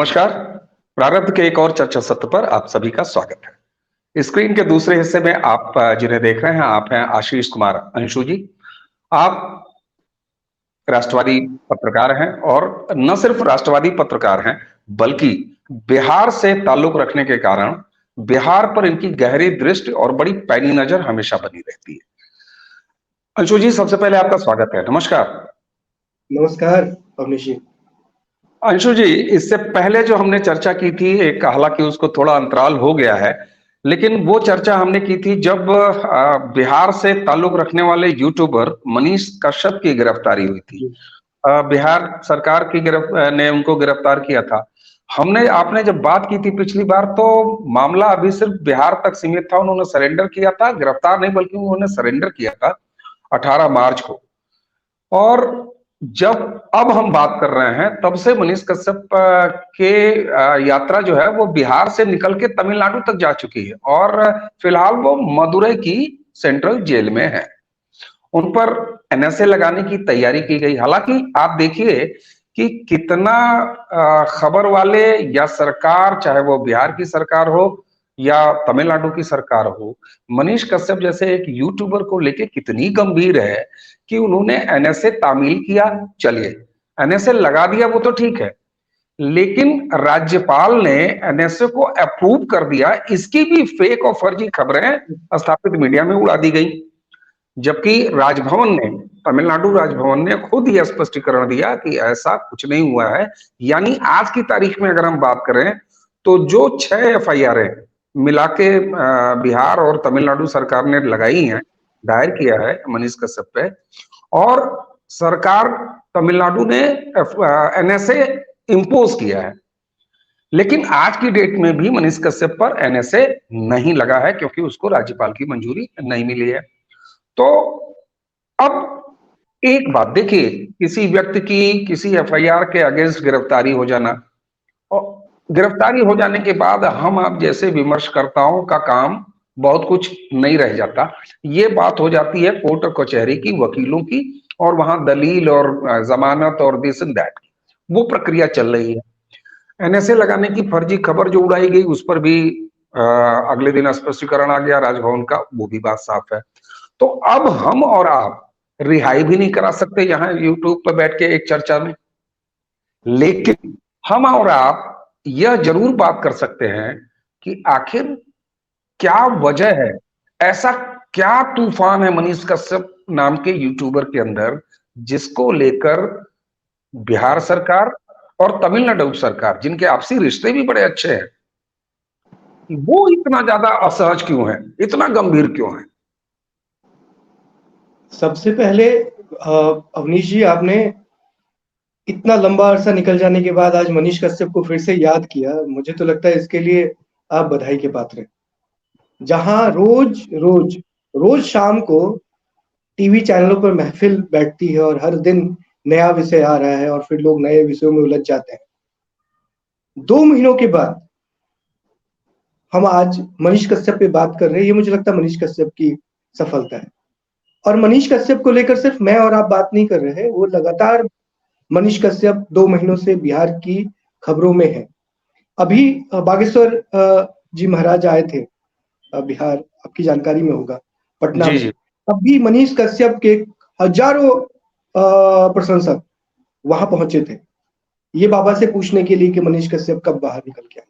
नमस्कार। प्रारब्ध के एक और चर्चा सत्र पर आप सभी का स्वागत है। स्क्रीन के दूसरे हिस्से में आप जिन्हें देख रहे हैं, आप हैं आशीष कुमार अंशु जी। आप राष्ट्रवादी पत्रकार हैं और न सिर्फ राष्ट्रवादी पत्रकार हैं, बल्कि बिहार से ताल्लुक रखने के कारण बिहार पर इनकी गहरी दृष्टि और बड़ी पैनी नजर हमेशा बनी रहती है। अंशु जी, सबसे पहले आपका स्वागत है। नमस्कार। नमस्कार अवनीश जी। अंशु जी, इससे पहले जो हमने चर्चा की थी, एक हालांकि उसको थोड़ा अंतराल हो गया है, लेकिन वो चर्चा हमने की थी जब बिहार से ताल्लुक रखने वाले यूट्यूबर मनीष कश्यप की गिरफ्तारी हुई थी। बिहार सरकार की ने उनको गिरफ्तार किया था। हमने आपने जब बात की थी पिछली बार, तो मामला अभी सिर्फ बिहार तक सीमित था। उन्होंने सरेंडर किया था, गिरफ्तार नहीं बल्कि उन्होंने सरेंडर किया था 18 मार्च को। और जब अब हम बात कर रहे हैं, तब से मनीष कश्यप के यात्रा जो है वो बिहार से निकल के तमिलनाडु तक जा चुकी है और फिलहाल वो मदुरई की सेंट्रल जेल में है। उन पर एनएसए लगाने की तैयारी की गई। हालांकि आप देखिए कि कितना खबर वाले या सरकार, चाहे वो बिहार की सरकार हो या तमिलनाडु की सरकार हो, मनीष कश्यप जैसे एक यूट्यूबर को लेके कितनी गंभीर है कि उन्होंने एनएसए तामील किया। चलिए, एनएसए लगा दिया वो तो ठीक है, लेकिन राज्यपाल ने एनएसए को अप्रूव कर दिया, इसकी भी फेक और फर्जी खबरें स्थापित मीडिया में उड़ा दी गई। जबकि राजभवन ने, तमिलनाडु राजभवन ने खुद ही स्पष्टीकरण दिया कि ऐसा कुछ नहीं हुआ है। यानी आज की तारीख में अगर हम बात करें तो जो 6 एफआईआर मिला के बिहार और तमिलनाडु सरकार ने लगाई हैं, दायर किया है मनीष कश्यप पे, और सरकार तमिलनाडु ने एनएसए इंपोज किया है। लेकिन आज की डेट में भी मनीष कश्यप पर एनएसए नहीं लगा है क्योंकि उसको राज्यपाल की मंजूरी नहीं मिली है। तो अब एक बात देखिए, किसी व्यक्ति की किसी एफआईआर के अगेंस्ट गिरफ्तारी हो जाना, और गिरफ्तारी हो जाने के बाद हम आप जैसे विमर्शकर्ताओं का काम बहुत कुछ नहीं रह जाता। ये बात हो जाती है कोर्ट और कचहरी की, वकीलों की, और वहां दलील और जमानत और दिस एंड दैट, वो प्रक्रिया चल रही है। एनएसए लगाने की फर्जी खबर जो उड़ाई गई, उस पर भी अगले दिन स्पष्टीकरण आ गया राजभवन का, वो भी बात साफ है। तो अब हम और आप रिहाई भी नहीं करा सकते यहाँ यूट्यूब पर बैठ के एक चर्चा में, लेकिन हम और आप यह जरूर बात कर सकते हैं कि आखिर क्या वजह है, ऐसा क्या तूफान है मनीष कश्यप नाम के यूट्यूबर के अंदर, जिसको लेकर बिहार सरकार और तमिलनाडु सरकार, जिनके आपसी रिश्ते भी बड़े अच्छे हैं, वो इतना ज्यादा असहज क्यों है, इतना गंभीर क्यों है? सबसे पहले अवनीश जी, आपने इतना लंबा अरसा निकल जाने के बाद आज मनीष कश्यप को फिर से याद किया। मुझे तो लगता है इसके लिए आप बधाई के पात्र हैं। जहां रोज रोज रोज शाम को टीवी चैनलों पर महफिल बैठती है और हर दिन नया विषय आ रहा है और फिर लोग नए विषयों में उलझ जाते हैं, 2 महीनों के बाद हम आज मनीष कश्यप पे बात कर रहे हैं। ये मुझे लगता है मनीष कश्यप की सफलता है। और मनीष कश्यप को लेकर सिर्फ मैं और आप बात नहीं कर रहे हैं, वो लगातार मनीष कश्यप 2 महीनों से बिहार की खबरों में है। अभी बागेश्वर जी महाराज आए थे बिहार, आपकी जानकारी में होगा, पटना में। तब भी मनीष कश्यप के हजारों प्रशंसक वहां पहुंचे थे, ये बाबा से पूछने के लिए कि मनीष कश्यप कब बाहर निकल के आए।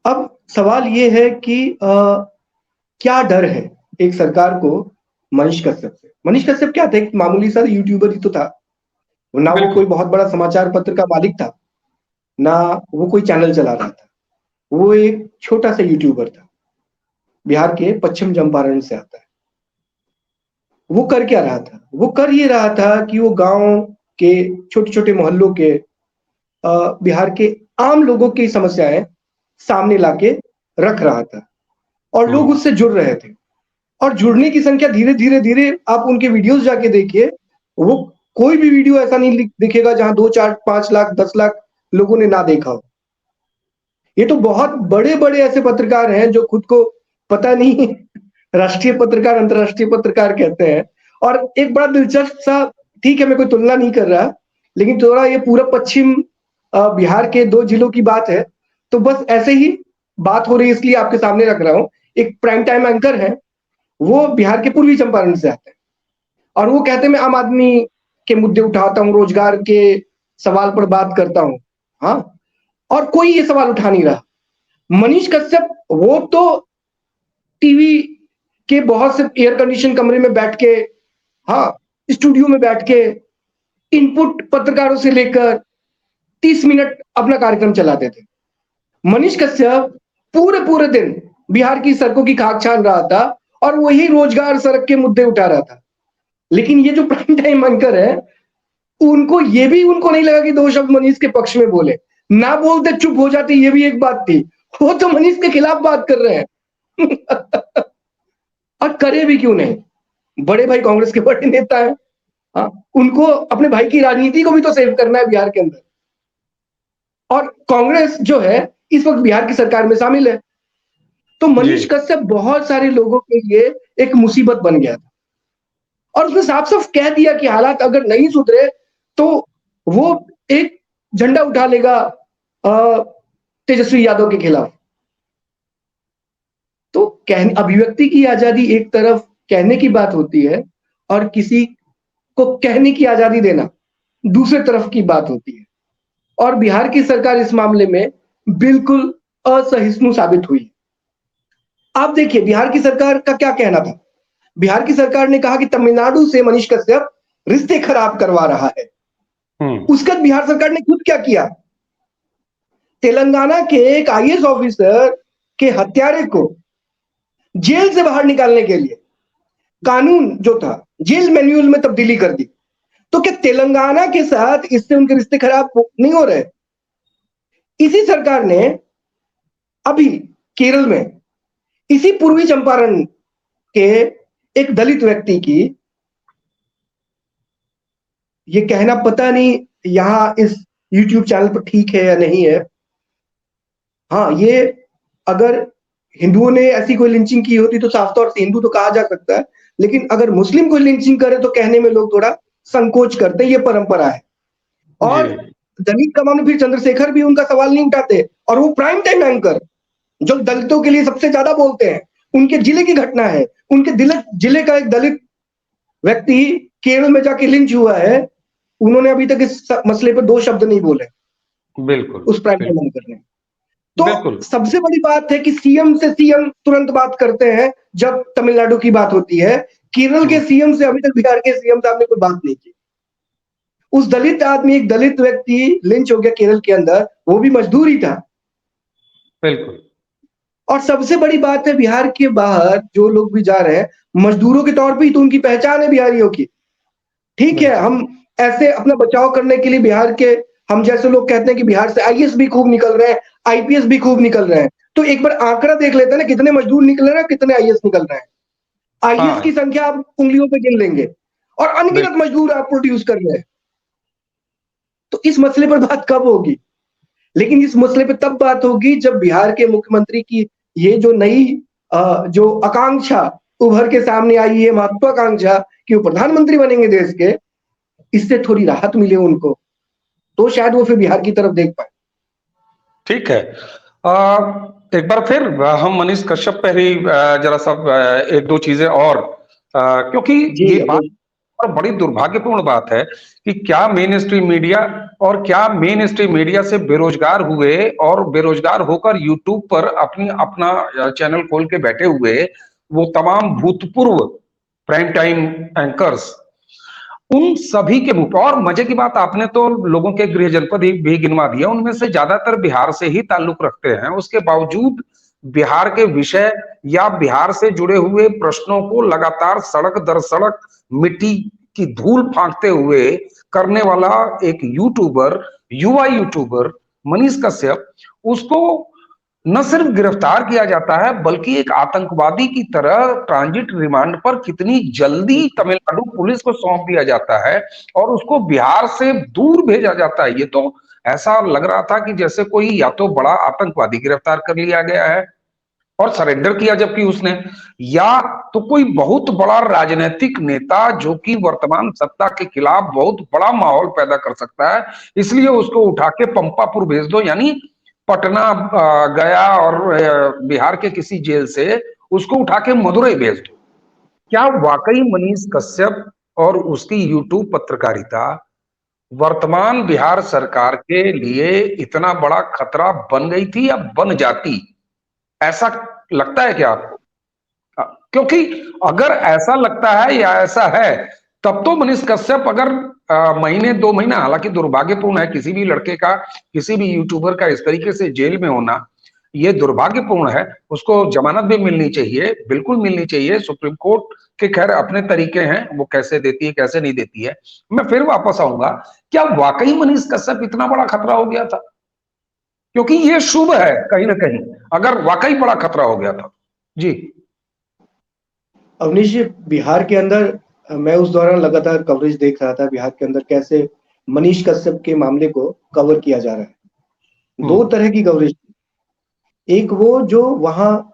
अब सवाल ये है कि क्या डर है एक सरकार को मनीष कश्यप से? मनीष कश्यप क्या थे? एक मामूली सा यूट्यूबर ही तो था ना। वो कोई बहुत बड़ा समाचार पत्र का मालिक था, ना वो कोई चैनल चला रहा था। वो एक छोटा सा यूट्यूबर था, बिहार के पश्चिम चंपारण से आता है। वो कर क्या रहा था? वो कर ये रहा था कि वो गांव के छोटे छोटे मोहल्लों के बिहार के आम लोगों की समस्याएं सामने लाके रख रहा था और लोग उससे जुड़ रहे थे। और जुड़ने की संख्या धीरे धीरे धीरे, आप उनके वीडियोस जाके देखिए, वो कोई भी वीडियो ऐसा नहीं दिखेगा जहां 2, 4, 5 लाख 10 लाख लोगों ने ना देखा हो। ये तो बहुत बड़े बड़े ऐसे पत्रकार हैं जो खुद को पता नहीं राष्ट्रीय पत्रकार अंतर्राष्ट्रीय पत्रकार कहते हैं। और एक बड़ा दिलचस्प सा, ठीक है मैं कोई तुलना नहीं कर रहा, लेकिन थोड़ा ये पूरा पश्चिम बिहार के 2 जिलों की बात है, तो बस ऐसे ही बात हो रही है इसलिए आपके सामने रख रहा हूँ। एक प्राइम टाइम एंकर है, वो बिहार के पूर्वी चंपारण से आते हैं और वो कहते हैं मैं आम आदमी के मुद्दे उठाता हूँ, रोजगार के सवाल पर बात करता हूँ। हाँ, और कोई ये सवाल उठा नहीं रहा। मनीष कश्यप वो तो टीवी के बहुत से एयर कंडीशन कमरे में बैठ के, हाँ, स्टूडियो में बैठ के इनपुट पत्रकारों से लेकर 30 मिनट अपना कार्यक्रम चलाते थे। मनीष कश्यप पूरे दिन बिहार की सड़कों की खाक छान रहा था और वही रोजगार सड़क के मुद्दे उठा रहा था। लेकिन ये जो प्राइम टाइम एंकर है, उनको ये भी उनको नहीं लगा कि 2 शब्द मनीष के पक्ष में बोले। ना बोलते चुप हो जाते, ये भी एक बात थी। वो तो मनीष के खिलाफ बात कर रहे हैं। और करे भी क्यों नहीं? बड़े भाई कांग्रेस के बड़े नेता हैं। हाँ, उनको अपने भाई की राजनीति को भी तो सेव करना है बिहार के अंदर। और कांग्रेस जो है इस वक्त बिहार की सरकार में शामिल है। तो मनीष जी कश्यप बहुत सारे लोगों के लिए एक मुसीबत बन गया था और उसने साफ साफ कह दिया कि हालात अगर नहीं सुधरे तो वो एक झंडा उठा लेगा तेजस्वी यादव के खिलाफ। तो कहने अभिव्यक्ति की आजादी एक तरफ कहने की बात होती है और किसी को कहने की आजादी देना दूसरे तरफ की बात होती है। और बिहार की सरकार इस मामले में बिल्कुल असहिष्णु साबित हुई। आप देखिए बिहार की सरकार का क्या कहना था। बिहार की सरकार ने कहा कि तमिलनाडु से मनीष कश्यप रिश्ते खराब करवा रहा है। उसके बाद बिहार सरकार ने खुद क्या किया, तेलंगाना के एक आईएएस ऑफिसर के हत्यारे को जेल से बाहर निकालने के लिए कानून जो था जेल मैन्युअल में तब्दीली कर दी। तो क्या तेलंगाना के साथ इससे उनके रिश्ते खराब नहीं हो रहे? इसी सरकार ने अभी केरल में इसी पूर्वी चंपारण के एक दलित व्यक्ति की, ये कहना पता नहीं यहां इस यूट्यूब चैनल पर ठीक है या नहीं है। हाँ, ये अगर हिंदुओं ने ऐसी कोई लिंचिंग की होती तो साफ तौर से हिंदू तो कहा जा सकता है, लेकिन अगर मुस्लिम कोई लिंचिंग करे तो कहने में लोग थोड़ा संकोच करते हैं, ये परंपरा है। और जी दलित कमाने फिर चंद्रशेखर भी उनका सवाल नहीं उठाते और वो प्राइम टाइम एंकर जो दलितों के लिए सबसे ज्यादा बोलते हैं, उनके जिले की घटना है। उनके जिले का एक दलित व्यक्ति केरल में जाके लिंच हुआ है, उन्होंने अभी तक इस मसले पर 2 शब्द नहीं बोले बिल्कुल उस प्राइम टाइम एंकर ने। तो बिल्कुल सबसे बड़ी बात है कि सीएम से सीएम तुरंत बात करते हैं जब तमिलनाडु की बात होती है। केरल के सीएम से अभी तक बिहार के सीएम साहब ने कोई बात नहीं की। उस दलित आदमी, एक दलित व्यक्ति लिंच हो गया केरल के अंदर, वो भी मजदूर ही था। बिल्कुल और सबसे बड़ी बात है बिहार के बाहर जो लोग भी जा रहे हैं मजदूरों के तौर पे ही तो उनकी पहचान है बिहारियों की। ठीक है, हम ऐसे अपना बचाव करने के लिए बिहार के हम जैसे लोग कहते हैं कि बिहार से आईएएस भी खूब निकल रहे हैं, आईपीएस भी खूब निकल रहे हैं। तो एक बार आंकड़ा देख लेते हैं ना, कितने मजदूर निकल रहे हैं, कितने आईएएस निकल रहे हैं। आईएएस की हाँ संख्या आप उंगलियों पे गिन लेंगे और अनगिनत बिल्कुल मजदूर आप प्रोड्यूस कर रहे हैं। तो इस मसले पर बात कब होगी? लेकिन इस मसले पे तब बात होगी जब बिहार के मुख्यमंत्री की ये जो नई जो आकांक्षा उभर के सामने आई है, महत्वाकांक्षा कि वो प्रधानमंत्री बनेंगे देश के, इससे थोड़ी राहत मिले उनको, तो शायद वो फिर बिहार की तरफ देख पाए। ठीक है। एक बार फिर हम मनीष कश्यप पे ही जरा सा एक दो चीजें और क्योंकि जी ये बात अभी और बड़ी दुर्भाग्यपूर्ण बात है कि क्या मेन स्ट्रीम मीडिया और क्या मेन स्ट्रीम मीडिया से बेरोजगार हुए और बेरोजगार होकर यूट्यूब पर अपनी अपना चैनल खोल के बैठे हुए वो तमाम भूतपूर्व प्राइम टाइम एंकर्स उन सभी के मुंह पर। और मजे की बात, आपने तो लोगों के गृह जनपद ही भी गिनवा दिया, उनमें से ज्यादातर बिहार से ही ताल्लुक रखते हैं। उसके बावजूद बिहार के विषय या बिहार से जुड़े हुए प्रश्नों को लगातार सड़क दर सड़क मिट्टी की धूल फांकते हुए करने वाला एक यूट्यूबर, युवा यूट्यूबर मनीष कश्यप, उसको न सिर्फ गिरफ्तार किया जाता है बल्कि एक आतंकवादी की तरह ट्रांजिट रिमांड पर कितनी जल्दी तमिलनाडु पुलिस को सौंप दिया जाता है और उसको बिहार से दूर भेजा जाता है। ये तो ऐसा लग रहा था कि जैसे कोई या तो बड़ा आतंकवादी गिरफ्तार कर लिया गया है और सरेंडर किया जबकि उसने, या तो कोई बहुत बड़ा राजनीतिक नेता जो कि वर्तमान सत्ता के खिलाफ बहुत बड़ा माहौल पैदा कर सकता है, इसलिए उसको उठा के पंपापुर भेज दो, यानी पटना, गया और बिहार के किसी जेल से उसको उठा के मदुरई भेज दो। क्या वाकई मनीष कश्यप और उसकी यूट्यूब पत्रकारिता वर्तमान बिहार सरकार के लिए इतना बड़ा खतरा बन गई थी या बन जाती? ऐसा लगता है क्या आपको? क्योंकि अगर ऐसा लगता है या ऐसा है, तब तो मनीष कश्यप अगर महीने 2 महीना, हालांकि दुर्भाग्यपूर्ण है किसी भी लड़के का, किसी भी यूट्यूबर का इस तरीके से जेल में होना, ये दुर्भाग्यपूर्ण है। उसको जमानत भी मिलनी चाहिए, बिल्कुल मिलनी चाहिए। सुप्रीम कोर्ट के खैर अपने तरीके हैं, वो कैसे देती है कैसे नहीं देती है। मैं फिर वापस आऊंगा, क्या वाकई मनीष कश्यप इतना बड़ा खतरा हो गया था? क्योंकि ये शुभ है कहीं ना कहीं, अगर वाकई बड़ा खतरा हो गया था। जी अवनीश जी, बिहार के अंदर मैं उस दौरान लगातार कवरेज देख रहा था, बिहार के अंदर कैसे मनीष कश्यप के मामले को कवर किया जा रहा है। दो तरह की कवरेज, एक वो जो वहाँ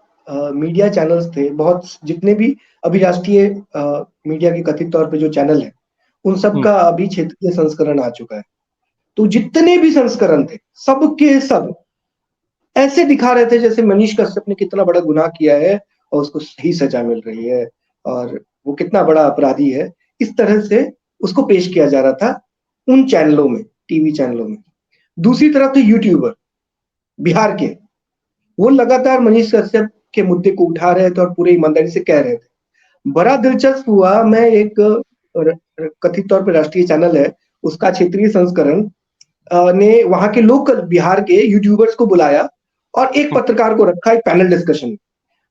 मीडिया चैनल्स थे, बहुत जितने भी अभी राष्ट्रीय मीडिया के कथित तौर पे जो चैनल है, उन सब का अभी क्षेत्रीय संस्करण आ चुका है। तो जितने भी संस्करण थे, सबके सब ऐसे दिखा रहे थे जैसे मनीष कश्यप ने कितना बड़ा गुनाह किया है और उसको सही सजा मिल रही है और वो कितना बड़ा अपराधी है, इस तरह से उसको पेश किया जा रहा था उन चैनलों में, टीवी चैनलों में। दूसरी तरफ थे यूट्यूबर बिहार के, वो लगातार मनीष कश्यप के मुद्दे को उठा रहे थे और पूरे ईमानदारी से कह रहे थे। बड़ा दिलचस्प हुआ, मैं एक कथित तौर पर राष्ट्रीय चैनल है, उसका क्षेत्रीय संस्करण ने वहां के लोकल बिहार के यूट्यूबर्स को बुलाया और एक पत्रकार को रखा, एक पैनल डिस्कशन।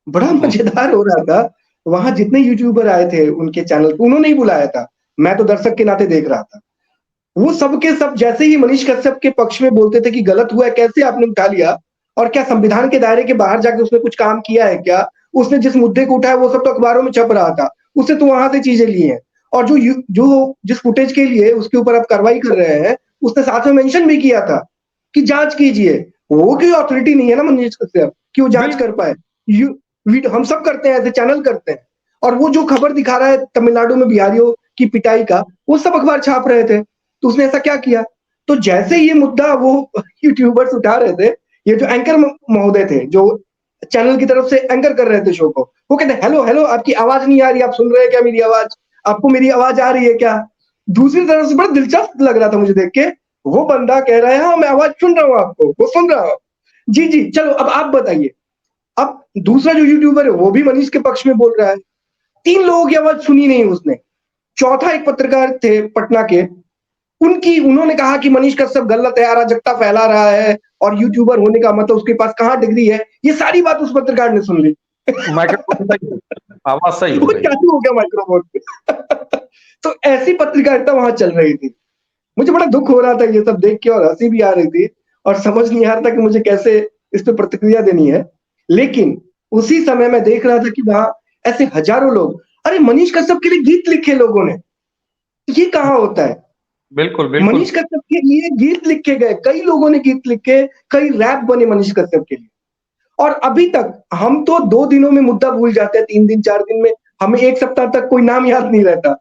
बड़ा मजेदार हो रहा था। वहां जितने यूट्यूबर आए थे उनके चैनल पे, उन्होंने ही बुलाया था, मैं तो दर्शक के नाते देख रहा था। वो सबके सब जैसे ही मनीष कश्यप के पक्ष में बोलते थे कि गलत हुआ है, कैसे आपने उठा लिया, और क्या संविधान के दायरे के बाहर जाके उसने कुछ काम किया है क्या, उसने जिस मुद्दे को उठाया वो सब तो अखबारों में छप रहा था, उससे तो वहां से चीजें ली हैं, और जो जिस फुटेज के लिए उसके ऊपर आप कार्रवाई कर रहे हैं, उसने साथ में मेंशन भी किया था कि जांच कीजिए। वो कोई अथॉरिटी नहीं है ना मनीष कश्यप कि वो जांच कर पाए। हम सब करते हैं, ऐसे चैनल करते हैं। और वो जो खबर दिखा रहा है तमिलनाडु में बिहारियों की पिटाई का, वो सब अखबार छाप रहे थे। तो उसने ऐसा क्या किया? तो जैसे ये मुद्दा वो यूट्यूबर्स उठा रहे थे, ये जो एंकर महोदय थे जो चैनल की तरफ से एंकर कर रहे थे शो को, वो कहते हेलो हेलो, आपकी आवाज नहीं आ रही, आप सुन रहे हैं क्या मेरी आवाज? आपको मेरी आवाज आ रही है क्या? दूसरी तरफ से बड़ा दिलचस्प लग रहा था मुझे देख के, वो बंदा कह रहा है हाँ मैं आवाज सुन रहा हूँ, आपको वो सुन रहा हूँ, जी जी चलो अब आप बताइए। अब दूसरा जो यूट्यूबर है वो भी मनीष के पक्ष में बोल रहा है। 3 लोगों की आवाज सुनी नहीं उसने। चौथा एक पत्रकार थे पटना के, उन्होंने कहा कि मनीष कश्यप गलत है, अराजकता फैला रहा है और यूट्यूबर होने का मतलब उसके पास कहाँ डिग्री है। ये सारी बात उस पत्रकार ने सुन ली। माइक्रोफोन आवाज सही हो वो गई। चालू हो गया माइक्रोफोन पे। तो ऐसी पत्रकारिता वहां चल रही थी। मुझे बड़ा दुख हो रहा था ये सब देख के और हंसी भी आ रही थी और समझ नहीं आ रहा था कि मुझे कैसे इस पे प्रतिक्रिया देनी है। लेकिन उसी समय मैं देख रहा था कि वहां ऐसे हजारों लोग, अरे मनीष कश्यप के लिए गीत लिखे लोगों ने, ये कहाँ होता है? बिल्कुल बिल्कुल। मनीष कश्यप के लिए गीत लिखे गए, कई लोगों ने गीत लिखे, कई रैप बने मनीष कश्यप के लिए। और अभी तक हम तो 2 दिनों में मुद्दा भूल जाते हैं, 3 दिन 4 दिन में हमें 1 सप्ताह तक कोई नाम याद नहीं रहता।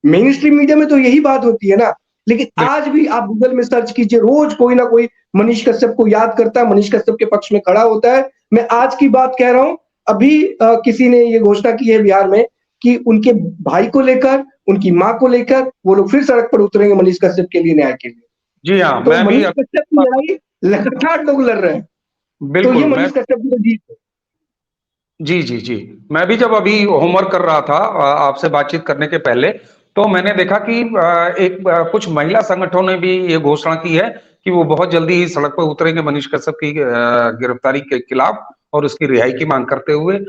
मेन स्ट्रीम मीडिया में तो यही बात होती है ना। लेकिन आज भी आप गूगल में सर्च कीजिए, रोज कोई ना कोई मनीष कश्यप को याद करता है, मनीष कश्यप के पक्ष में खड़ा होता है। मैं आज की बात कह रहा हूं, अभी किसी ने ये घोषणा की है बिहार में कि उनके भाई को लेकर, उनकी मां को लेकर वो लोग फिर सड़क पर उतरेंगे मनीष कश्यप के लिए, न्याय के लिए। जी हाँ, तो मैं भी मनीष कश्यप की लड़ाई लगातार लोग लड़ रहे हैं। तो बिल्कुल ये मैं मनीष कश्यप की जीत है। जी जी जी, मैं भी जब अभी होमवर्क कर रहा था आपसे बातचीत करने के पहले, तो मैंने देखा कि कुछ महिला संगठनों ने भी ये घोषणा की है कि वो बहुत जल्दी ही सड़क पर उतरेंगे मनीष कश्यप की गिरफ्तारी के खिलाफ और उसकी रिहाई की मांग करते हुए।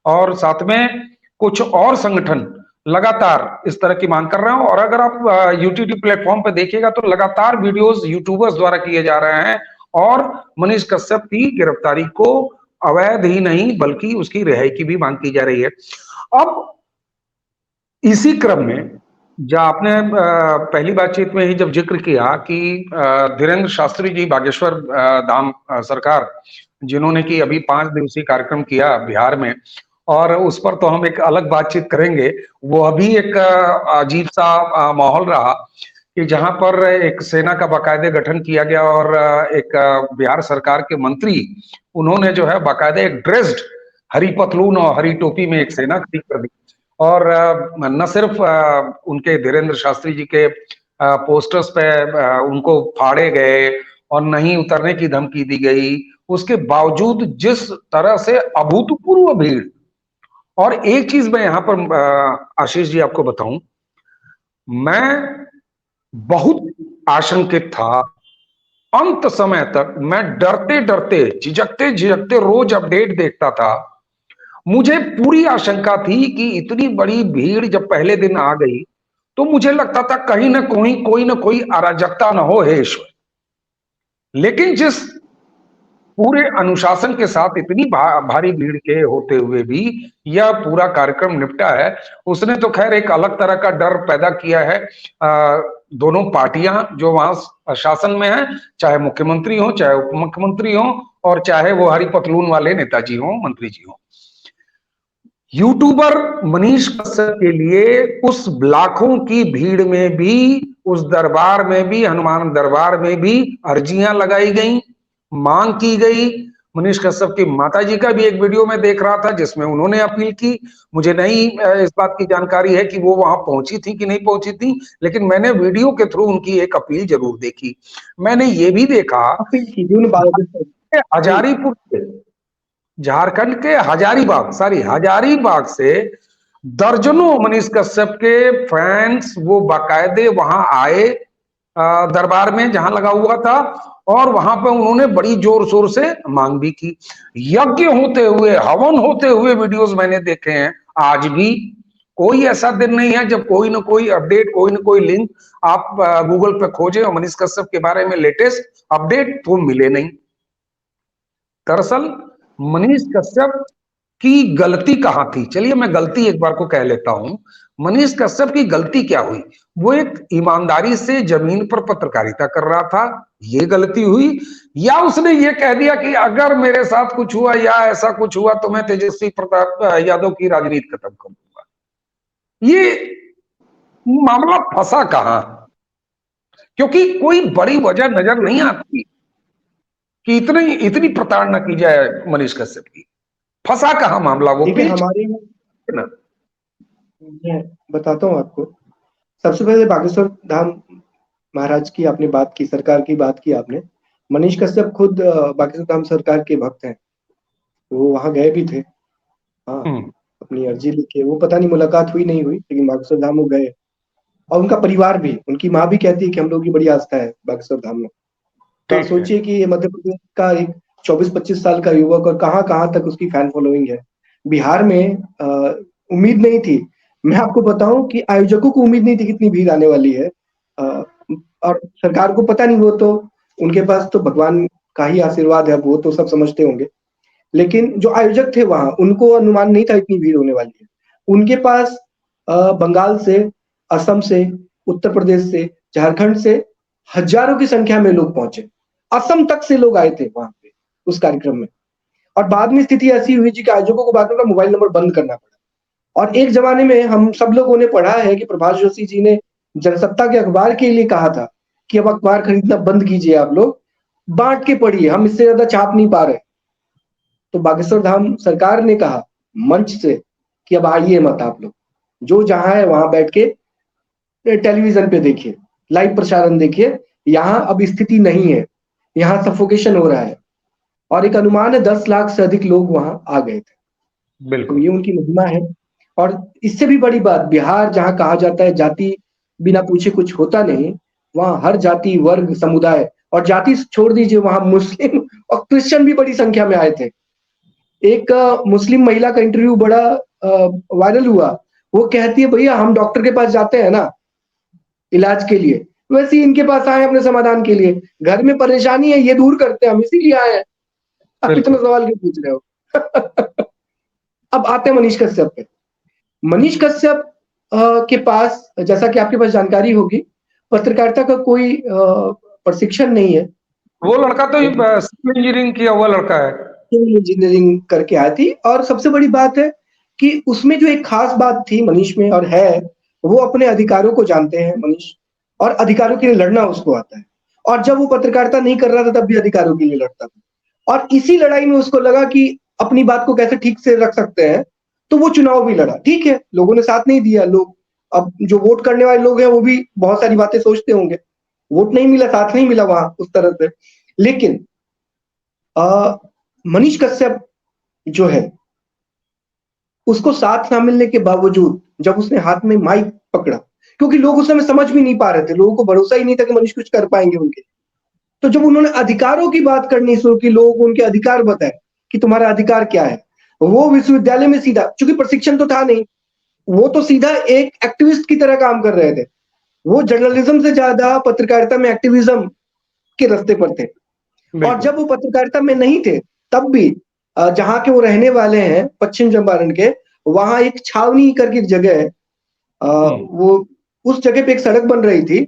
और साथ में कुछ और संगठन लगातार इस तरह की मांग कर रहे हैं। और अगर आप यूट्यूब प्लेटफॉर्म पे देखिएगा तो लगातार वीडियोस यूट्यूबर्स द्वारा किए जा रहे हैं और मनीष कश्यप की गिरफ्तारी को अवैध ही नहीं बल्कि उसकी रिहाई की भी मांग की जा रही है। अब इसी क्रम में जो आपने पहली बातचीत में ही जब जिक्र किया कि धीरेन्द्र शास्त्री जी बागेश्वर धाम सरकार, जिन्होंने कि अभी 5 दिवसीय कार्यक्रम किया बिहार में, और उस पर तो हम एक अलग बातचीत करेंगे। वो अभी एक अजीब सा माहौल रहा कि जहां पर एक सेना का बाकायदे गठन किया गया और एक बिहार सरकार के मंत्री, उन्होंने जो है बाकायदे एक ड्रेस्ड हरी पतलून और हरी टोपी में एक सेना खड़ी कर दी। और न सिर्फ उनके धीरेन्द्र शास्त्री जी के पोस्टर्स पे उनको फाड़े गए और नहीं उतरने की धमकी दी गई, उसके बावजूद जिस तरह से अभूतपूर्व भीड़। और एक चीज मैं यहां पर आशीष जी आपको बताऊं, मैं बहुत आशंकित था। अंत समय तक मैं डरते डरते, झिझकते झिझकते रोज अपडेट देखता था। मुझे पूरी आशंका थी कि इतनी बड़ी भीड़ जब पहले दिन आ गई तो मुझे लगता था कहीं ना कोई ना कोई अराजकता न हो, हे ईश्वर। लेकिन जिस पूरे अनुशासन के साथ इतनी भारी भीड़ के होते हुए भी यह पूरा कार्यक्रम निपटा है, उसने तो खैर एक अलग तरह का डर पैदा किया है। दोनों पार्टियां जो वहां शासन में है, चाहे मुख्यमंत्री हो, चाहे उप मुख्यमंत्री हो, और चाहे वो हरी पतलून वाले नेताजी हो, मंत्री जी हो, यूट्यूबर मनीष कश्यप के लिए उस लाखों की भीड़ में भी, उस दरबार में भी, हनुमान दरबार में भी अर्जियां लगाई गई, मांग की गई। मनीष कश्यप की माताजी का भी एक वीडियो में देख रहा था जिसमें उन्होंने अपील की। मुझे नहीं इस बात की जानकारी है कि वो वहां पहुंची थी कि नहीं पहुंची थी, लेकिन मैंने वीडियो के थ्रू उनकी एक अपील जरूर देखी। मैंने ये भी देखा अपील की थी उन बातों से। हजारीपुर से, झारखंड के हजारीबाग से दर्जनों मनीष कश्यप के फैंस वो बाकायदे वहां आए दरबार में जहां लगा हुआ था, और वहां पर उन्होंने बड़ी जोर शोर से मांग भी की। यज्ञ होते हुए, हवन होते हुए वीडियोस मैंने देखे हैं। आज भी कोई ऐसा दिन नहीं है जब कोई ना कोई अपडेट, कोई ना कोई लिंक आप गूगल पे खोजे और मनीष कश्यप के बारे में लेटेस्ट अपडेट तो मिले नहीं। दरअसल मनीष कश्यप की गलती कहां थी? चलिए मैं गलती एक बार को कह लेता हूं। मनीष कश्यप की गलती क्या हुई? वो एक ईमानदारी से जमीन पर पत्रकारिता कर रहा था, ये गलती हुई, या उसने ये कह दिया कि अगर मेरे साथ कुछ हुआ या ऐसा कुछ हुआ तो मैं तेजस्वी प्रताप यादव की राजनीति खत्म कर दूंगा। ये मामला फंसा कहां? क्योंकि कोई बड़ी वजह नजर नहीं आती कि इतनी इतनी प्रताड़ना की जाए मनीष कश्यप की। फंसा कहां मामला? वो देखिए हमारे ना, मैं बताता हूँ आपको। सबसे पहले बागेश्वर धाम महाराज की आपने बात की, सरकार की बात की आपने। मनीष कश्यप खुद बागेश्वर धाम सरकार के भक्त हैं, वो वहां गए भी थे। हाँ, अपनी अर्जी लिखे, वो पता नहीं मुलाकात हुई नहीं हुई, लेकिन बागेश्वर धाम वो गए। और उनका परिवार भी, उनकी माँ भी कहती है कि हम लोग की बड़ी आस्था है बागेश्वर धाम में। तो आप सोचिए कि ये मध्य प्रदेश का एक 24-25 साल का युवक, और कहाँ कहाँ तक उसकी फैन फॉलोइंग है। बिहार में उम्मीद नहीं थी, मैं आपको बताऊं कि आयोजकों को उम्मीद नहीं थी कितनी भीड़ आने वाली है। और सरकार को पता नहीं, वो तो उनके पास तो भगवान का ही आशीर्वाद है, वो तो सब समझते होंगे। लेकिन जो आयोजक थे वहां, उनको अनुमान नहीं था इतनी भीड़ होने वाली है। उनके पास बंगाल से, असम से, उत्तर प्रदेश से, झारखंड से हजारों की संख्या में लोग पहुंचे। असम तक से लोग आए थे वहां पे उस कार्यक्रम में। और बाद में स्थिति ऐसी हुई जी कि आयोजकों को बाद में मोबाइल नंबर बंद करना पड़ा। और एक जमाने में हम सब लोगों ने पढ़ा है कि प्रभाष जोशी जी ने जनसत्ता के अखबार के लिए कहा था कि अब अखबार खरीदना बंद कीजिए, आप लोग बांट के पढ़िए, हम इससे ज्यादा छाप नहीं पा रहे। तो बागेश्वर धाम सरकार ने कहा मंच से कि अब आइए मत, आप लोग जो जहां है वहां बैठ के टेलीविजन पे देखिए, लाइव प्रसारण देखिए। यहाँ अब स्थिति नहीं है, यहाँ सफोकेशन हो रहा है। और एक अनुमान है 10 लाख से अधिक लोग वहां आ गए थे। बिल्कुल, तो ये उनकी महिमा है। और इससे भी बड़ी बात, बिहार जहाँ कहा जाता है जाति बिना पूछे कुछ होता नहीं, वहां हर जाति, वर्ग, समुदाय, और जाति छोड़ दीजिए, वहां मुस्लिम और क्रिश्चियन भी बड़ी संख्या में आए थे। एक मुस्लिम महिला का इंटरव्यू बड़ा वायरल हुआ। वो कहती है भैया हम डॉक्टर के पास जाते हैं ना इलाज के लिए, वैसे ही इनके पास आए अपने समाधान के लिए। घर में परेशानी है, ये दूर करते हैं हम, इसीलिए आए हैं। आप इतना सवाल क्यों पूछ रहे हो? अब आते हैं मनीष कश्यप पे। मनीष कश्यप के पास, जैसा कि आपके पास जानकारी होगी, पत्रकारिता का कोई प्रशिक्षण नहीं है। वो लड़का तो सिविल इंजीनियरिंग किया हुआ लड़का है। इंजीनियरिंग करके आई थी, और सबसे बड़ी बात है कि उसमें जो एक खास बात थी मनीष में और है, वो अपने अधिकारों को जानते हैं मनीष, और अधिकारों के लिए लड़ना उसको आता है। और जब वो पत्रकारिता नहीं कर रहा था तब भी अधिकारों के लिए लड़ता था, और इसी लड़ाई में उसको लगा कि अपनी बात को कैसे ठीक से रख सकते हैं, तो वो चुनाव भी लड़ा। ठीक है, लोगों ने साथ नहीं दिया, लोग अब जो वोट करने वाले लोग हैं वो भी बहुत सारी बातें सोचते होंगे, वोट नहीं मिला, साथ नहीं मिला वहां उस तरह से। लेकिन मनीष कश्यप जो है, उसको साथ ना मिलने के बावजूद जब उसने हाथ में माइक पकड़ा, क्योंकि लोग उस समय समझ भी नहीं पा रहे थे, लोगों को भरोसा ही नहीं था कि मनीष कुछ कर पाएंगे उनके। तो जब उन्होंने अधिकारों की बात करनी शुरू की, लोगों को उनके अधिकार बताए कि तुम्हारा अधिकार क्या है, वो विश्वविद्यालय में सीधा, चूंकि प्रशिक्षण तो था नहीं, वो तो सीधा एक एक्टिविस्ट की तरह काम कर रहे थे। वो जर्नलिज्म से ज्यादा पत्रकारिता में एक्टिविज्म के रास्ते पर थे। और बिल्कुल। जब वो पत्रकारिता में नहीं थे, तब भी जहाँ के वो रहने वाले हैं, पश्चिम चंपारण के, वहां एक छावनी करके एक जगह है, वो उस जगह पे एक सड़क बन रही थी,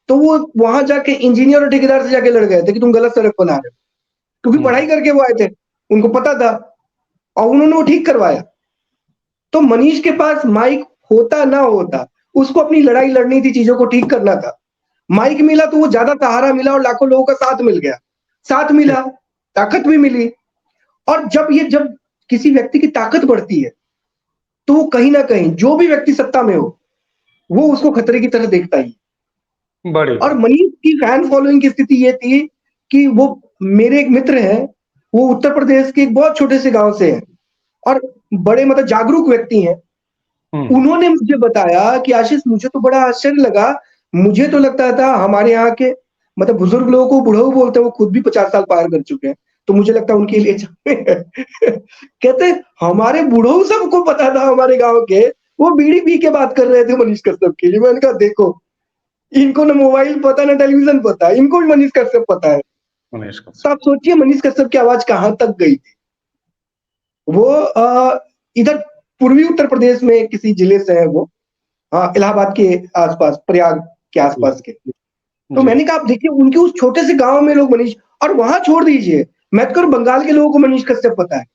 तो वो वहां जाके इंजीनियर और ठेकेदार से जाके लड़ गए थे कि तुम गलत सड़क बना रहे हो, क्योंकि पढ़ाई करके वो आए थे, उनको पता था, और उन्होंने वो ठीक करवाया। तो मनीष के पास माइक होता ना होता, उसको अपनी लड़ाई लड़नी थी, चीजों को ठीक करना था। माइक मिला तो वो ज्यादा सहारा मिला और लाखों लोगों का साथ मिल गया, साथ मिला, ताकत भी मिली। और जब किसी व्यक्ति की ताकत बढ़ती है, तो वो कहीं ना कहीं, जो भी व्यक्ति सत्ता में हो, वो उसको खतरे की तरह देखता ही। बड़ी और बात। मनीष की फैन फॉलोइंग की स्थिति ये थी कि वो, मेरे एक मित्र हैं, वो उत्तर प्रदेश के एक बहुत छोटे से गांव से हैं, और बड़े मतलब जागरूक व्यक्ति हैं। उन्होंने मुझे बताया कि आशीष, मुझे तो बड़ा आश्चर्य लगा, मुझे तो लगता था हमारे यहाँ के मतलब बुजुर्ग लोगों को बुढ़ऊ बोलते हैं, वो खुद भी 50 साल पार कर चुके हैं, तो मुझे लगता है उनके लिए कहते हमारे बुढ़ऊ सबको पता था हमारे गांव के, वो बीड़ी पी के बात कर रहे थे मनीष कश्यप के लिए। मैंने कहा देखो, इनको ना मोबाइल पता ना टेलीविजन पता, इनको भी मनीष कश्यप पता है। मनीष तो कश्यप। आप सोचिए मनीष कश्यप की आवाज कहाँ तक गई थी। वो इधर पूर्वी उत्तर प्रदेश में किसी जिले से है वो, हाँ, इलाहाबाद के आसपास, प्रयाग के आसपास के। तो जी। मैंने कहा आप देखिए, उनके उस छोटे से गांव में लोग मनीष, और वहां छोड़ दीजिए, मैं तो कह रहा हूं बंगाल के लोगों को मनीष कश्यप पता है।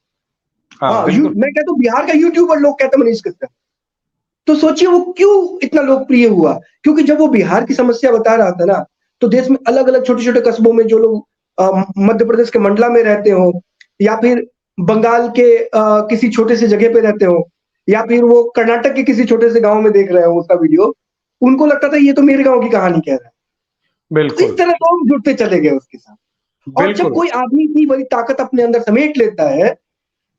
हाँ, हाँ, बिल्कुल। मैं कहता हूँ बिहार का यूट्यूबर लोग कहते हैं मनीष कश्यप। तो सोचिए वो क्यों इतना लोकप्रिय हुआ, क्योंकि जब वो बिहार की समस्या बता रहा था ना, तो देश में अलग अलग छोटे छोटे कस्बों में जो लोग मध्य प्रदेश के मंडला में रहते हो, या फिर बंगाल के किसी छोटे से जगह पे रहते हो, या फिर वो कर्नाटक के किसी छोटे से गांव में देख रहे हो उसका वीडियो, उनको लगता था ये तो मेरे गांव की कहानी कह रहा है। तो इस बिल्कुल। तरह लोग जुड़ते चले गए उसके साथ। और जब बिल्कुल। कोई आदमी इतनी बड़ी ताकत अपने अंदर समेट लेता है,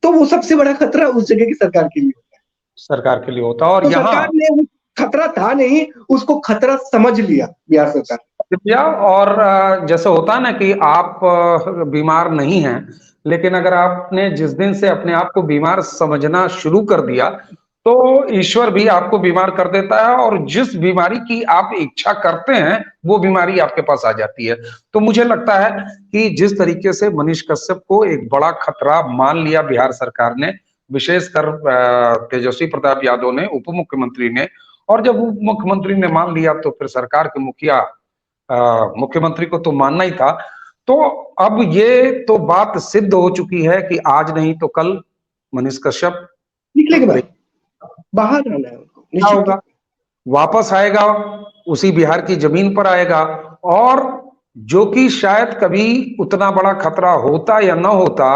तो वो सबसे बड़ा खतरा उस जगह की सरकार के लिए होता है। सरकार के लिए होता है, और तो यहाँ सरकार ने वो खतरा था नहीं, उसको खतरा समझ लिया बिहार सरकार। दिव्या, और जैसे होता है ना कि आप बीमार नहीं हैं, लेकिन अगर आपने जिस दिन से अपने आप को बीमार समझना शुरू कर दिया, तो ईश्वर भी आपको बीमार कर देता है, और जिस बीमारी की आप इच्छा करते हैं वो बीमारी आपके पास आ जाती है। तो मुझे लगता है कि जिस तरीके से मनीष कश्यप को एक बड़ा खतरा मान लिया बिहार सरकार ने, विशेषकर तेजस्वी प्रताप यादव ने, उप मुख्यमंत्री ने, और जब उप मुख्यमंत्री ने मान लिया तो फिर सरकार के मुखिया मुख्यमंत्री को तो मानना ही था। तो अब ये तो बात सिद्ध हो चुकी है कि आज नहीं तो कल मनीष कश्यप निकले के बाद बाहर आना है उनको, क्या निश्चित तौर होगा, वापस आएगा, उसी बिहार की जमीन पर आएगा, और जो कि शायद कभी उतना बड़ा खतरा होता या ना होता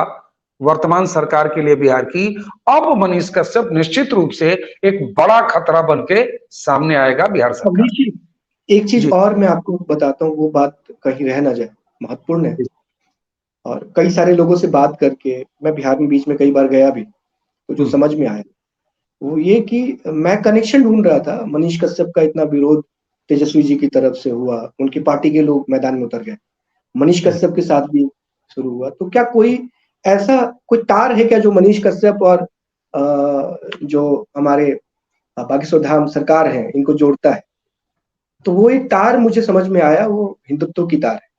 वर्तमान सरकार के लिए बिहार की, अब मनीष कश्यप निश्चित रूप से एक बड़ा खतरा बन के सामने आएगा बिहार अब सरकार। निश्चित। एक चीज जी। और मैं आपको बताता हूँ, वो बात कहीं रह ना जाए, महत्वपूर्ण है। और कई सारे लोगों से बात करके, मैं बिहार में बीच में कई बार गया भी, तो जो समझ में आया वो ये कि मैं कनेक्शन ढूंढ रहा था। मनीष कश्यप का इतना विरोध तेजस्वी जी की तरफ से हुआ, उनकी पार्टी के लोग मैदान में उतर गए, मनीष कश्यप के साथ भी शुरू हुआ, तो क्या कोई ऐसा कोई तार है क्या जो मनीष कश्यप और जो हमारे बागेश्वर धाम सरकार है इनको जोड़ता है? तो वो एक तार मुझे समझ में आया, वो हिंदुत्व की तार है।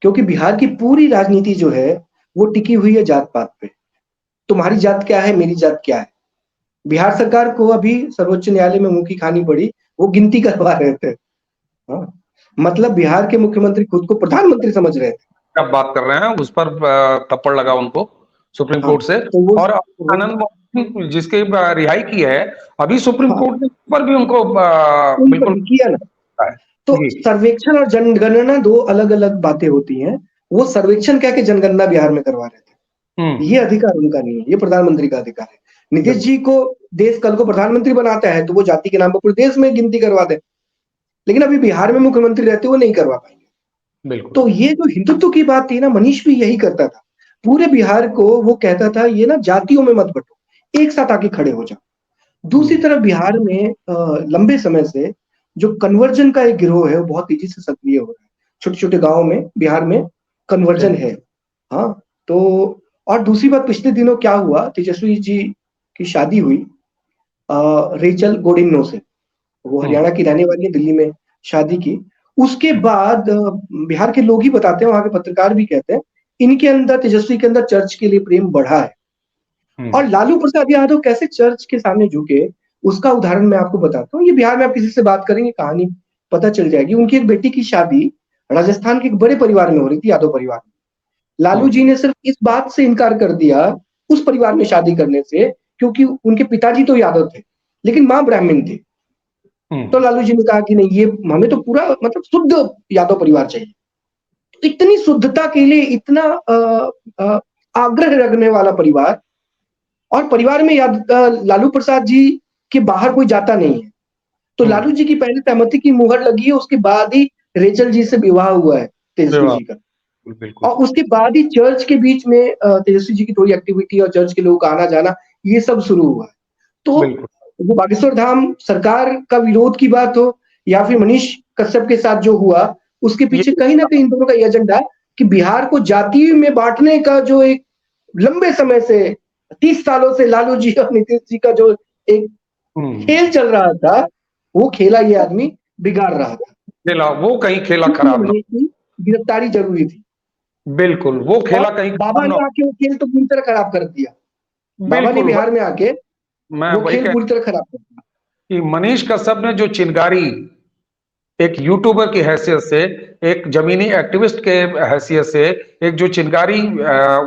क्योंकि बिहार की पूरी राजनीति जो है वो टिकी हुई है जात पात पे। तुम्हारी जात क्या है, मेरी जात क्या है। बिहार सरकार को अभी सर्वोच्च न्यायालय में मुंह की खानी पड़ी, वो गिनती करवा रहे थे। हाँ, मतलब बिहार के मुख्यमंत्री खुद को प्रधानमंत्री समझ रहे थे। आप बात कर रहे हैं उस पर थप्पड़ लगा उनको सुप्रीम हाँ, कोर्ट से। तो वो और आनंद मोहन जिसके रिहाई की है, अभी सुप्रीम हाँ, कोर्ट ने उस पर भी उनको उन पर बिल्कुल भी किया ना। है तो जी। सर्वेक्षण और जनगणना दो अलग-अलग बातें होती हैं। वो सर्वेक्षण कह के जनगणना बिहार में करवा रहे थे। ये अधिकार उनका नहीं है, ये प्रधानमंत्री का अधिकार है। नीतीश जी को देश कल को प्रधानमंत्री बनाता है तो वो जाति के नाम पर पूरे देश में गिनती करवा दे, लेकिन अभी बिहार में मुख्यमंत्री रहते हुए नहीं करवा पाएंगे। बिल्कुल तो ये जो हिंदुत्व की बात थी ना, मनीष भी यही करता था। पूरे बिहार को वो कहता था ये ना जातियों में मत बंटो, एक साथ आके खड़े हो जाओ। दूसरी तरफ बिहार में लंबे समय से जो कन्वर्जन का एक गिरोह है वो बहुत तेजी से सक्रिय हो रहा है। छोटे-छोटे गाँव में बिहार में कन्वर्जन है। हाँ, तो और दूसरी बात, पिछले दिनों क्या हुआ, तेजस्वी जी की शादी हुई रेचल गोडिन्नो से। वो हरियाणा की रहने वाली है, दिल्ली में शादी की। उसके बाद बिहार के लोग ही बताते हैं, वहाँ के पत्रकार भी कहते हैं, इनके अंदर, तेजस्वी के अंदर चर्च के लिए प्रेम बढ़ा है। और लालू प्रसाद यादव कैसे चर्च के सामने झुके, उसका उदाहरण मैं आपको बताता हूँ। ये बिहार में आप किसी से बात करेंगे, कहानी पता चल जाएगी। उनकी एक बेटी की शादी राजस्थान के एक बड़े परिवार में हो रही थी, यादव परिवार में। लालू जी ने सिर्फ इस बात से इनकार कर दिया उस परिवार में शादी करने से, क्योंकि उनके पिताजी तो यादव थे, लेकिन माँ ब्राह्मण थी। तो लालू जी ने कहा कि नहीं, ये हमें तो पूरा मतलब शुद्ध यादव परिवार चाहिए। तो इतनी शुद्धता के लिए इतना आग्रह रखने वाला परिवार, और परिवार में लालू प्रसाद जी के बाहर कोई जाता नहीं है। तो लालू जी की पहले सहमति की मुहर लगी है, उसके बाद ही रेचल जी से विवाह हुआ है तेजस्वी जी का। बिल्कुल और उसके बाद ही चर्च के बीच में तेजस्वी जी की थोड़ी एक्टिविटी और चर्च के लोगों का आना जाना, ये सब शुरू हुआ है। तो वो बागेश्वर धाम सरकार का विरोध की बात हो या फिर मनीष कश्यप के साथ जो हुआ, उसके पीछे कहीं ना कहीं इन दोनों का ये एजेंडा कि बिहार को जाति में बांटने का जो एक लंबे समय से 30 सालों से लालू जी और नीतीश जी का जो एक खेल चल रहा था, वो खेला ये आदमी बिगाड़ रहा था। खेला, वो कहीं खेला इसलिए खराब ना। मनीष की गिरफ्तारी जरूरी थी। बिल्कुल, वो खेला और कहीं बाबा खराब ना ने हो। आके वो खेल तो पूरी तरह खराब कर दिया। बाबा ने बिल्कुल बिहार में आके मैं वो वही खेल कह पूरी तरह खराब कर दिया। कि मनीष कश्यप ने जो चिंगारी एक यूट्यूबर की हैसियत से, एक जमीनी एक्टिविस्ट के हैसियत से, एक जो चिंगारी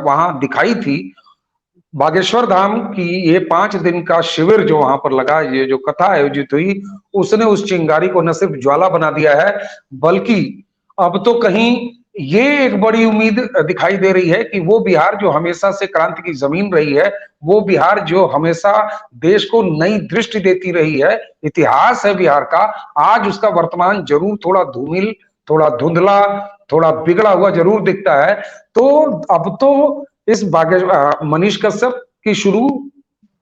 वहां दिखाई थी बागेश्वर धाम की, ये 5 दिन का शिविर जो वहां पर लगा, ये जो कथा आयोजित हुई, उसने उस चिंगारी को न सिर्फ ज्वाला बना दिया है, बल्कि अब तो कहीं ये एक बड़ी उम्मीद दिखाई दे रही है कि वो बिहार जो हमेशा से क्रांति की जमीन रही है, वो बिहार जो हमेशा देश को नई दृष्टि देती रही है, इतिहास है बिहार का, आज उसका वर्तमान जरूर थोड़ा धूमिल, थोड़ा धुंधला, थोड़ा बिगड़ा हुआ जरूर दिखता है। तो अब तो इस मनीष कश्यप की शुरू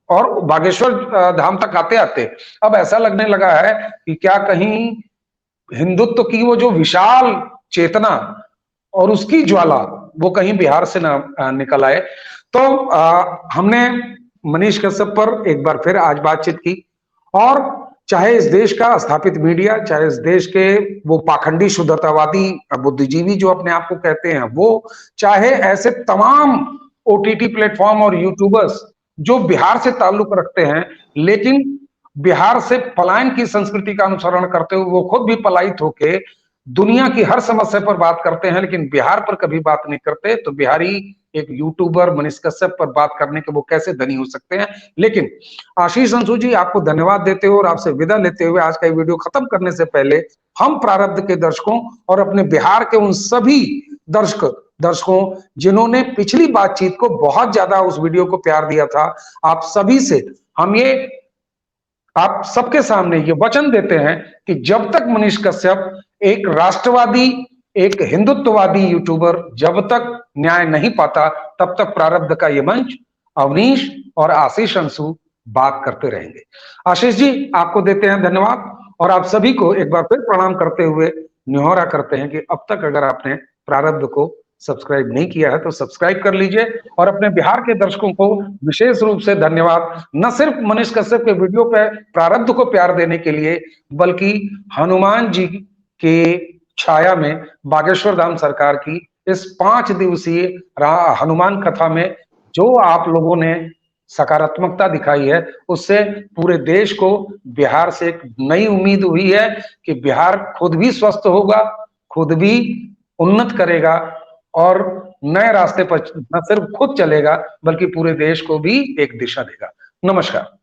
और बागेश्वर धाम तक आते आते अब ऐसा लगने लगा है कि क्या कहीं हिंदुत्व की वो जो विशाल चेतना और उसकी ज्वाला वो कहीं बिहार से ना निकल आए। तो हमने मनीष कश्यप पर एक बार फिर आज बातचीत की, और चाहे इस देश का स्थापित मीडिया, चाहे इस देश के वो पाखंडी शुद्धतावादी बुद्धिजीवी जो अपने आप को कहते हैं वो, चाहे ऐसे तमाम ओटीटी प्लेटफॉर्म और यूट्यूबर्स जो बिहार से ताल्लुक रखते हैं लेकिन बिहार से पलायन की संस्कृति का अनुसरण करते हुए वो खुद भी पलायित होके दुनिया की हर समस्या पर बात करते हैं लेकिन बिहार पर कभी बात नहीं करते, तो बिहारी एक यूट्यूबर मनीष कश्यप पर बात करने के वो कैसे धनी हो सकते हैं। लेकिन आशीष अंशु जी, आपको धन्यवाद देते हुए और आपसे विदा लेते हुए आज का वीडियो खत्म करने से पहले हम प्रारब्ध के दर्शकों और अपने बिहार के उन सभी दर्शकों जिन्होंने पिछली बातचीत को बहुत ज्यादा उस वीडियो को प्यार दिया था, आप सभी से हम ये आप सबके सामने ये वचन देते हैं कि जब तक मनीष कश्यप एक राष्ट्रवादी, एक हिंदुत्ववादी यूट्यूबर जब तक न्याय नहीं पाता, तब तक प्रारब्ध का ये मंच अवनीश और आशीष अंशु बात करते रहेंगे। आशीष जी, आपको देते हैं धन्यवाद और आप सभी को एक बार फिर प्रणाम करते हुए न्योहरा करते हैं कि अब तक अगर आपने प्रारब्ध को सब्सक्राइब नहीं किया है तो सब्सक्राइब कर लीजिए, और अपने बिहार के दर्शकों को विशेष रूप से धन्यवाद, न सिर्फ मनीष कश्यप के वीडियो पे प्रारब्ध को प्यार देने के लिए बल्कि हनुमान जी के छाया में बागेश्वर धाम सरकार की इस 5 दिवसीय हनुमान कथा में जो आप लोगों ने सकारात्मकता दिखाई है, उससे पूरे देश को बिहार से एक नई उम्मीद हुई है कि बिहार खुद भी स्वस्थ होगा, खुद भी उन्नत करेगा और नए रास्ते पर न सिर्फ खुद चलेगा बल्कि पूरे देश को भी एक दिशा देगा। नमस्कार।